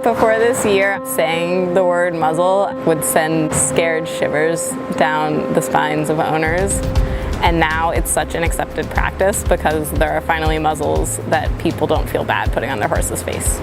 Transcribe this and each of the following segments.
Before this year, saying the word muzzle would send scared shivers down the spines of owners. And now it's such an accepted practice because there are finally muzzles that people don't feel bad putting on their horse's face.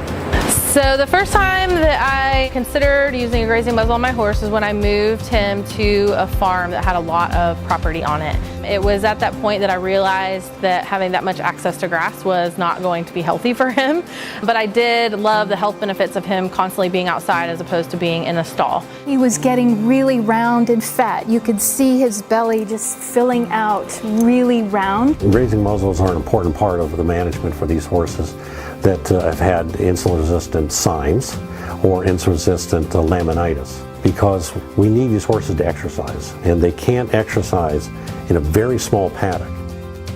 So the first time that I considered using a grazing muzzle on my horse is when I moved him to a farm that had a lot of property on it. It was at that point that I realized that having that much access to grass was not going to be healthy for him. But I did love the health benefits of him constantly being outside as opposed to being in a stall. He was getting really round and fat. You could see his belly just filling out really round. Grazing muzzles are an important part of the management for these horses that have had insulin-resistant signs or insulin-resistant laminitis, because we need these horses to exercise, and they can't exercise in a very small paddock.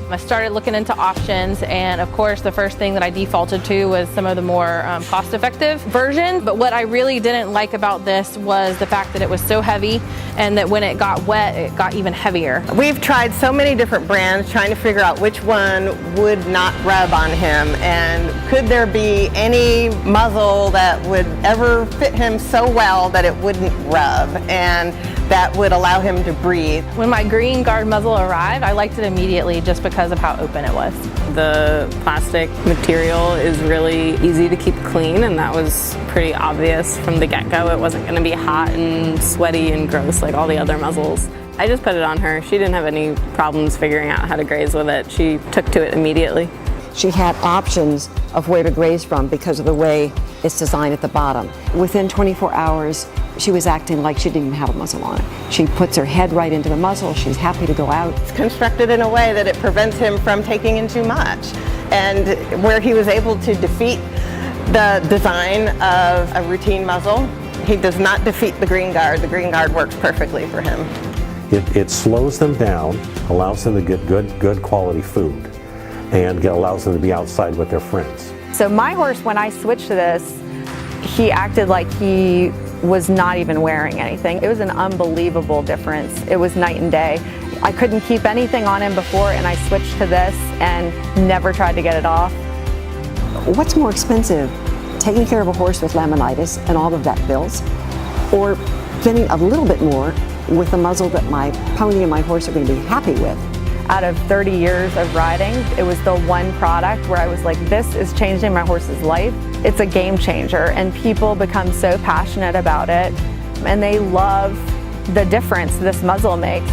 I started looking into options, and of course the first thing that I defaulted to was some of the more cost-effective versions. But what I really didn't like about this was the fact that it was so heavy, and that when it got wet it got even heavier. We've tried so many different brands trying to figure out which one would not rub on him, and could there be any muzzle that would ever fit him so well that it wouldn't rub and that would allow him to breathe. When my GreenGuard muzzle arrived, I liked it immediately just because of how open it was. The plastic material is really easy to keep clean, and that was pretty obvious from the get-go. It wasn't going to be hot and sweaty and gross like all the other muzzles. I just put it on her. She didn't have any problems figuring out how to graze with it. She took to it immediately. She had options of where to graze from because of the way it's designed at the bottom. Within 24 hours, she was acting like she didn't even have a muzzle on it. She puts her head right into the muzzle. She's happy to go out. It's constructed in a way that it prevents him from taking in too much, and where he was able to defeat the design of a routine muzzle, he does not defeat the GreenGuard. The GreenGuard works perfectly for him. It slows them down, allows them to get good quality food, and allows them to be outside with their friends. So my horse, when I switched to this, he acted like he was not even wearing anything. It was an unbelievable difference. It was night and day. I couldn't keep anything on him before, and I switched to this and never tried to get it off. What's more expensive, taking care of a horse with laminitis and all of that bills, or spending a little bit more with a muzzle that my pony and my horse are going to be happy with? Out of 30 years of riding, it was the one product where I was like, this is changing my horse's life. It's a game changer, and people become so passionate about it, and they love the difference this muzzle makes.